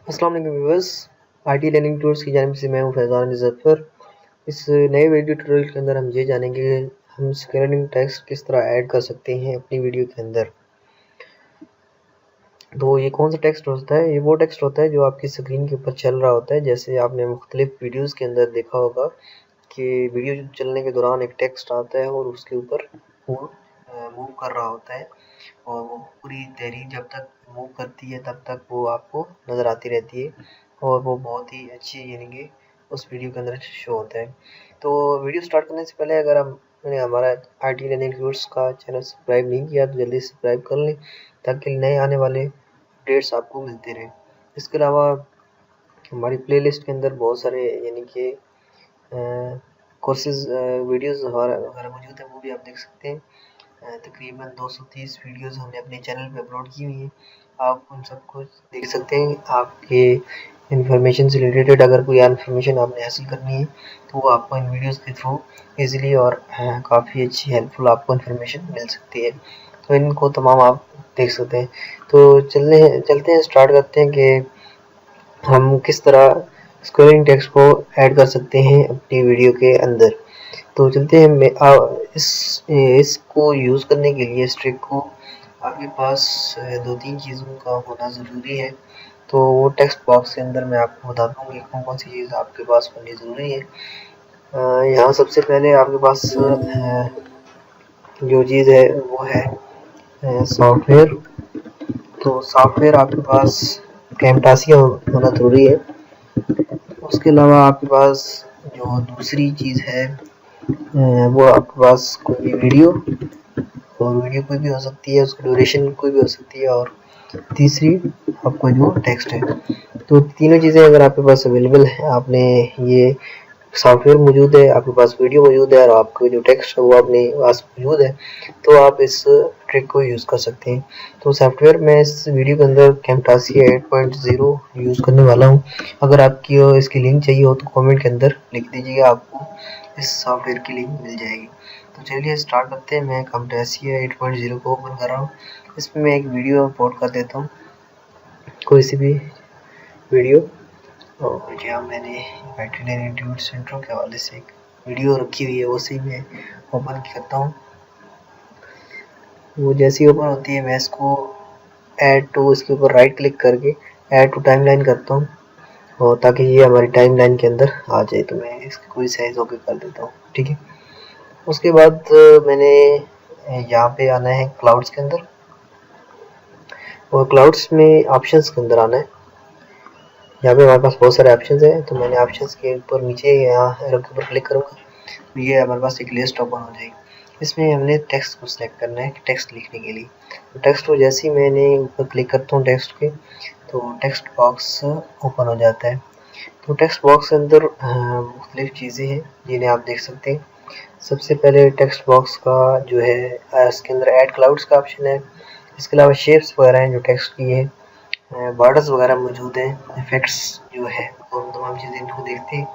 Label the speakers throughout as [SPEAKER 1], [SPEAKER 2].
[SPEAKER 1] अस्सलाम वालेकुम viewers, IT learning tools की जानिब से मैं हूं फैज़ान ज़फ़र। इस नए वीडियो ट्यूटोरियल के अंदर हम ये जानेंगे हम स्क्रीनिंग टेक्स्ट किस तरह ऐड कर सकते हैं अपनी वीडियो के अंदर। तो ये कौन सा टेक्स्ट होता है? ये वो टेक्स्ट होता है जो आपकी स्क्रीन के ऊपर चल रहा होता है। जैसे आपने मुख्तलिफ वीडियोज़ के अंदर देखा होगा कि वीडियो चलने के दौरान एक टेक्स्ट आता है और उसके ऊपर वो मूव कर रहा होता है और वो पूरी तहरीर जब तक मूव करती है तब तक वो आपको नज़र आती रहती है और वो बहुत ही अच्छी यानी कि उस वीडियो के अंदर शो होता है। तो वीडियो स्टार्ट करने से पहले अगर मैंने हमारा आईटी लर्निंग टूल्स का चैनल सब्सक्राइब नहीं किया तो जल्दी सब्सक्राइब कर लें ताकि नए आने वाले अपडेट्स आपको मिलते रहें। इसके अलावा हमारी प्लेलिस्ट के अंदर बहुत सारे यानी कि कोर्सेज़ वीडियोज़ वगैरह मौजूद हैं, वो भी आप देख सकते हैं। तकरीबन 230 वीडियोज़ हमने अपने चैनल पे अपलोड की हुई हैं। आप उन सबको देख सकते हैं। आपके इन्फॉर्मेशन से रिलेटेड अगर कोई इन्फॉर्मेशन आपने हासिल करनी है तो वो आपको इन वीडियोज़ के थ्रू ईज़िली और काफ़ी अच्छी हेल्पफुल आपको इन्फॉर्मेशन मिल सकती है। तो इनको तमाम आप देख सकते हैं। तो चलते हैं स्टार्ट करते हैं कि हम किस तरह स्क्रीनिंग टेक्स्ट को ऐड कर सकते हैं अपनी वीडियो के अंदर। तो चलते हैं इसको यूज़ करने के लिए इस ट्रिक को आपके पास 2-3 चीज़ों का होना ज़रूरी है। तो वो टेक्स्ट बॉक्स के अंदर मैं आपको बताता हूँ कि कौन-कौन सी चीज़ आपके पास होनी ज़रूरी है। यहाँ सबसे पहले आपके पास जो चीज़ है वो है सॉफ्टवेयर। तो सॉफ्टवेयर आपके पास कैमटासिया होना ज़रूरी है। उसके अलावा आपके पास जो दूसरी चीज़ है वो आपके पास कोई भी वीडियो और वीडियो कोई भी हो सकती है, उसकी ड्यूरेशन कोई भी हो सकती है और तीसरी आपका जो टेक्स्ट है। तो तीनों चीज़ें अगर आपके पास अवेलेबल है, आपने ये सॉफ्टवेयर मौजूद है, आपके पास वीडियो मौजूद है और आपका जो टेक्स्ट है वो अपने पास मौजूद है, तो आप इस ट्रिक को यूज़ कर सकते हैं। तो सॉफ्टवेयर मैं इस वीडियो के अंदर कैमटासिया 8.0 यूज़ करने वाला हूँ। अगर आपकी इसकी लिंक चाहिए हो तो कमेंट के अंदर लिख दीजिएगा, आपको इस सॉफ्टवेयर की लिंक मिल जाएगी। तो चलिए स्टार्ट करते हैं। मैं कैमटासिया 8.0 को ओपन कर रहा हूँ। इसमें मैं एक वीडियो इंपोर्ट कर देता हूँ, कोई सी भी वीडियो। और यहाँ मैंने आईटी लर्निंग टूल्स इंट्रो के हवाले से एक वीडियो रखी हुई है, उसी में ओपन करता हूँ। वो जैसी ओपन होती है मैं इसको ऐड टू, इसके ऊपर राइट क्लिक करके ऐड टू टाइमलाइन करता हूँ और ताकि ये हमारी टाइमलाइन के अंदर आ जाए। तो मैं इसकी कोई साइज़ ओके कर देता हूँ, ठीक है। उसके बाद मैंने यहाँ पे आना है क्लाउड्स के अंदर और क्लाउड्स में ऑप्शंस के अंदर आना है। यहाँ पे हमारे पास बहुत सारे ऑप्शंस हैं, तो मैंने ऑप्शंस के ऊपर नीचे यहाँ एरो के ऊपर क्लिक करूँगा तो ये हमारे पास एक लिस्ट ओपन हो जाएगी। इसमें हमने टेक्स्ट को सिलेक्ट करना है, टेक्स्ट लिखने के लिए। तो टेक्स्ट को जैसे ही मैंने ऊपर क्लिक करता हूँ टेक्स्ट के, तो टेक्स्ट बॉक्स ओपन हो जाता है। तो टेक्स्ट बॉक्स के अंदर मुख्तलिफ चीज़ें हैं जिन्हें आप देख सकते हैं। सबसे पहले टेक्स्ट बॉक्स का जो है इसके अंदर ऐड क्लाउड्स का ऑप्शन है। इसके अलावा शेप्स वगैरह हैं जो टेक्स्ट की है, बॉर्डर्स वगैरह मौजूद हैं, इफेक्ट्स जो है और तमाम चीज़ें इनको देखते हैं।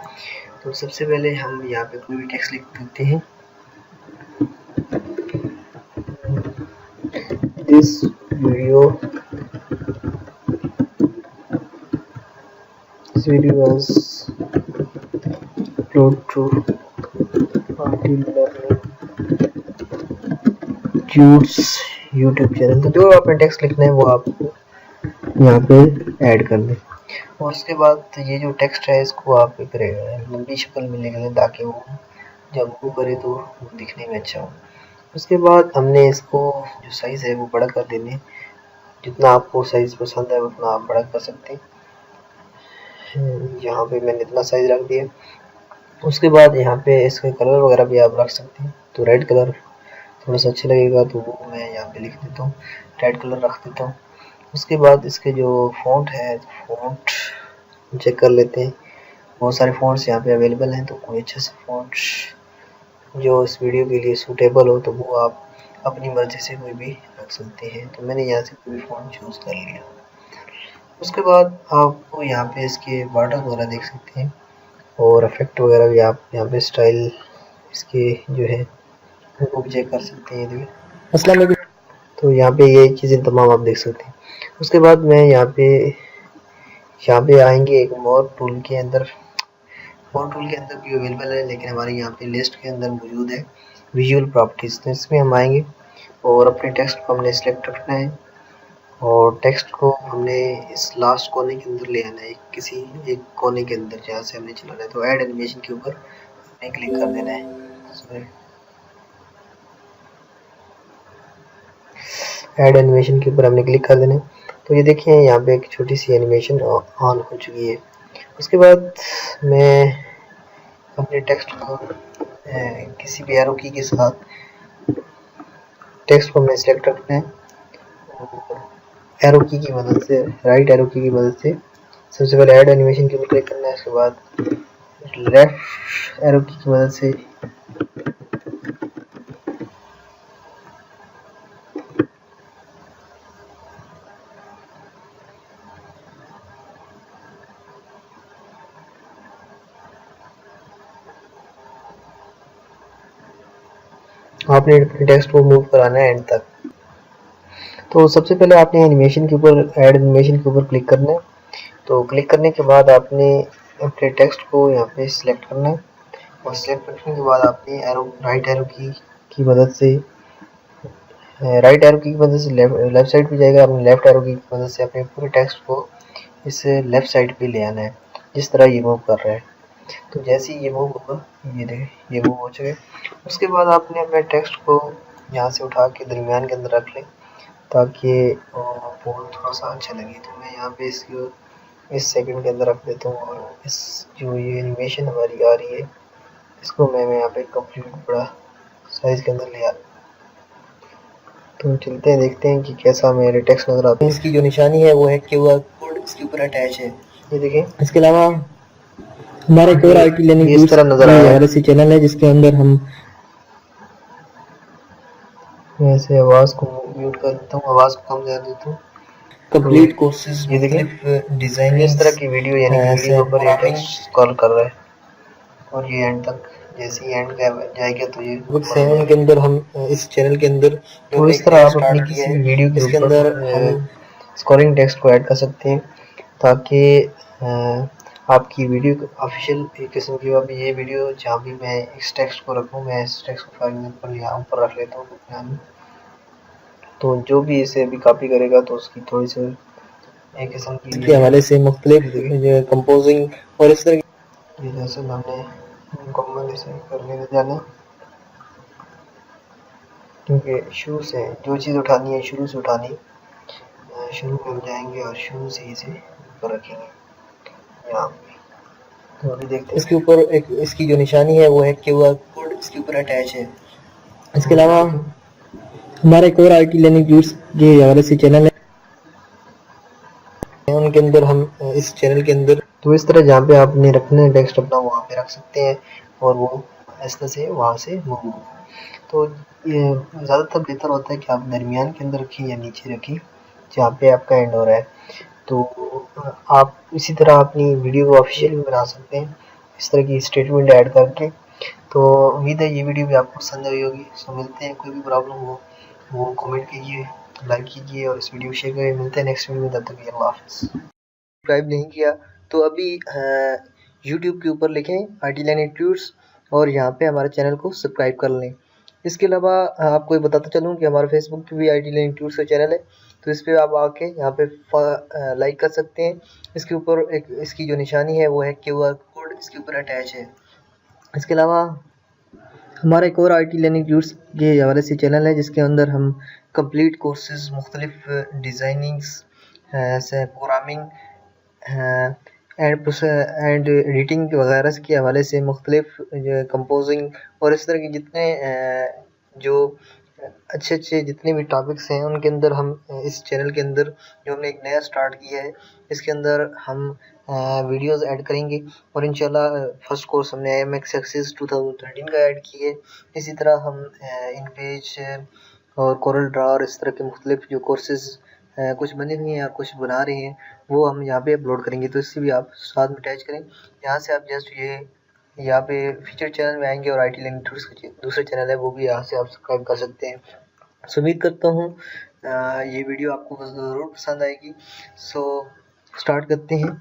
[SPEAKER 1] तो सबसे पहले हम यहाँ पे कोई भी टेक्स्ट लिख देते हैं। This video was upload to IT learning tools YouTube channel. तो जो आपने टेक्स्ट लिखना है वो आप यहाँ पे ऐड कर दें और उसके बाद ये जो टेक्स्ट है इसको आप एक लंबी शक्ल में लिख लें ताकि वो जब वो करे तो दिखने में अच्छा हो। उसके बाद हमने इसको जो साइज़ है वो बड़ा कर देने, जितना आपको साइज़ पसंद है उतना आप बड़ा कर सकते हैं। यहाँ पे मैंने इतना साइज़ रख दिया। उसके बाद यहाँ पे इसके कलर वगैरह भी आप रख सकते हैं। तो रेड कलर थोड़ा सा अच्छा लगेगा तो वो मैं यहाँ पे लिख देता हूँ, रेड कलर रख देता हूँ। उसके बाद इसके जो फ़ॉन्ट है, फ़ॉन्ट चेक कर लेते हैं। बहुत सारे फ़ॉन्ट्स यहाँ पे अवेलेबल हैं, तो कोई अच्छा सा फ़ॉन्ट जो इस वीडियो के लिए सूटेबल हो तो वो आप अपनी मर्ज़ी से कोई भी रख सकते हैं। तो मैंने यहाँ से कोई फ़ॉन्ट चूज़ कर लिया। उसके बाद आपको यहाँ पे इसके बॉर्डर वगैरह देख सकते हैं और इफेक्ट वगैरह भी आप यहाँ पे स्टाइल इसके जो है वो भी चेक कर सकते हैं। देखिए अस्सलाम वालेकुम। तो यहाँ पे ये चीज़ें तमाम आप देख सकते हैं। उसके बाद मैं यहाँ पे यहाँ पे आएंगे एक मोर टूल के अंदर। मोर टूल के अंदर भी अवेलेबल है, लेकिन हमारे यहाँ पे लिस्ट के अंदर मौजूद है विजुअल प्रॉपर्टीज। तो इसमें हम आएंगे और अपने टेक्स्ट को हमने सिलेक्ट रखना है और टेक्स्ट को हमने इस लास्ट कोने के अंदर ले आना है, किसी एक कोने के अंदर जहाँ से हमने चलाना है। तो ऐड एनिमेशन के ऊपर हमने क्लिक कर देना है। ऐड एनिमेशन के ऊपर हमने क्लिक कर देना है। तो ये देखिए यहाँ पे एक छोटी सी एनिमेशन ऑन हो चुकी है। उसके बाद मैं अपने टेक्स्ट को किसी भी एरो की के साथ टेक्स्ट को हमने सेलेक्ट रखना है। एरो की मदद से, राइट एरो की मदद से सबसे पहले ऐड एनिमेशन के ऊपर क्लिक करना है। उसके बाद लेफ्ट एरो की मदद से आपने टेक्स्ट को मूव कराना है एंड तक। तो सबसे पहले आपने एनिमेशन के ऊपर, ऐड एनिमेशन के ऊपर क्लिक करना है। तो क्लिक करने के बाद आपने अपने टेक्स्ट को यहाँ पे सिलेक्ट करना है और सिलेक्ट करने के बाद आपने एरो, राइट एरो की मदद से, राइट एरो की मदद से लेफ्ट साइड पे जाएगा। आपने लेफ्ट एरो की मदद से अपने पूरे टेक्स्ट को इस लेफ्ट साइड पे ले आना है, जिस तरह ये मूव कर रहा है। तो जैसे ही ये मूव होगा, ये देखें ये मूव हो चुके। उसके बाद आपने अपने टेक्स्ट को यहाँ से उठा के दरमियान के अंदर रख लें ताकि वो थोड़ा सा अच्छा लगे। तो मैं यहाँ पे इसको इस सेकंड के अंदर रख देता हूँ और इस जो ये एनिमेशन हमारी आ रही है इसको मैं यहाँ पे कंप्लीट बड़ा साइज के अंदर ले आ। तो चलते हैं, देखते हैं कि कैसा मेरे टेक्स्ट नजर आता है। इसकी जो निशानी है वो है QR कोड इसके ऊपर अटैच है, ये देखें। इसके अलावा हमारे एक और IT लर्निंग इस तरह नजर आया है। ऐसी चैनल है जिसके अंदर हम ऐसे आवाज को म्यूट कर देता हूँ, आवाज को कम कर देता हूँ। कंप्लीट कोर्सेज, ये देखें डिजाइनिंग, इस तरह की वीडियो, यानी कि वीडियो के ऊपर ये टेक्स्ट स्क्रॉल कर रहा है और ये एंड तक, जैसे ही एंड जाएगा तो ये सेवन के अंदर हम इस चैनल के अंदर, तो इस तरह आप अपनी किसी भी वीडियो के अंदर हम स्कोरिंग टेक्स्ट को ऐड कर सकते हैं ताकि आपकी वीडियो ऑफिशियल एक किस्म की। अब ये वीडियो जहाँ भी मैं इस टेक्स्ट को रखूँ, मैं इस टेक्स्ट को फॉर एग्जाम्पल यहाँ ऊपर रख लेता हूँ, तो जो भी इसे अभी कॉपी करेगा तो उसकी थोड़ी सी एक किस्म की हवाले से मुख्तलिफ कंपोजिंग और इस तरह की, जैसे हमने मुकम्मल इसे करने में जाना, क्योंकि शुरू से जो चीज़ उठानी है शुरू से उठानी, शुरू में हम जाएंगे और शुरू से इसे ऊपर रखेंगे यहाँ पे। तो अभी देखते हैं इसके ऊपर एक इसकी जो निशानी है वो है QR कोड इसके ऊपर अटैच है। इसके अलावा हमारा एक और IT लर्निंग ट्यूट्स के हवाले से चैनल है, उनके अंदर हम इस चैनल के अंदर, तो इस तरह जहाँ पे आपने रखना है टेक्स्ट अपना वहाँ पे रख सकते हैं और वो इस तरह से वहाँ से मूव। तो ये ज़्यादातर बेहतर होता है कि आप दरमियान के अंदर रखें या नीचे रखें जहाँ पे आपका एंड हो रहा है। तो आप इसी तरह अपनी वीडियो को ऑफिशियल भी बना सकते हैं इस तरह की स्टेटमेंट ऐड करके। तो उम्मीद है ये वीडियो भी आपको पसंद आई होगी। सो मिलते हैं, कोई भी प्रॉब्लम हो वो कमेंट कीजिए, लाइक कीजिए और इस वीडियो को शेयर करिए। मिलते हैं नेक्स्ट वीडियो में, तब तक अल्लाह हाफ़िज़। सब्सक्राइब नहीं किया तो अभी यूट्यूब के ऊपर लिखें IT लर्निंग ट्यूट्स और यहाँ पे हमारे चैनल को सब्सक्राइब कर लें। इसके अलावा आपको ये बताता चलूँ कि हमारे फेसबुक पे भी IT लर्निंग ट्यूट्स का चैनल है, तो इस पर आप आके यहाँ पे लाइक कर सकते हैं। इसके ऊपर एक इसकी जो निशानी है वो है QR कोड इसके ऊपर अटैच है। इसके अलावा हमारा एक और IT लर्निंग ट्यूट्स के हवाले से चैनल है जिसके अंदर हम कंप्लीट कोर्सेज, मुख्तलिफ डिज़ाइनिंग्स, प्रोग्रामिंग एंड एडिटिंग वगैरह के हवाले से मुख्तलिफ कंपोजिंग और इस तरह के जितने जो अच्छे जितने भी टॉपिक्स हैं उनके अंदर हम इस चैनल के अंदर, जो हमने एक नया स्टार्ट किया है, इसके अंदर हम वीडियोस ऐड करेंगे और इंशाल्लाह फर्स्ट कोर्स हमने IMX एक्सेस 2013 का ऐड किया है। इसी तरह हम इनपेज और कोरल ड्रा और इस तरह के मुख्तलिफ जो कोर्सेज कुछ बने हुए हैं या कुछ बना रहे हैं वो हम यहाँ पे अपलोड करेंगे। तो इससे भी आप साथ में अटैच करें। यहाँ से आप जस्ट ये यहाँ पे फीचर चैनल में आएंगे और IT लर्निंग ट्यूट्स का दूसरा चैनल है वो भी यहाँ से आप सब्सक्राइब कर सकते हैं। सो उम्मीद करता हूँ ये वीडियो आपको ज़रूर पसंद आएगी। सो स्टार्ट करते हैं।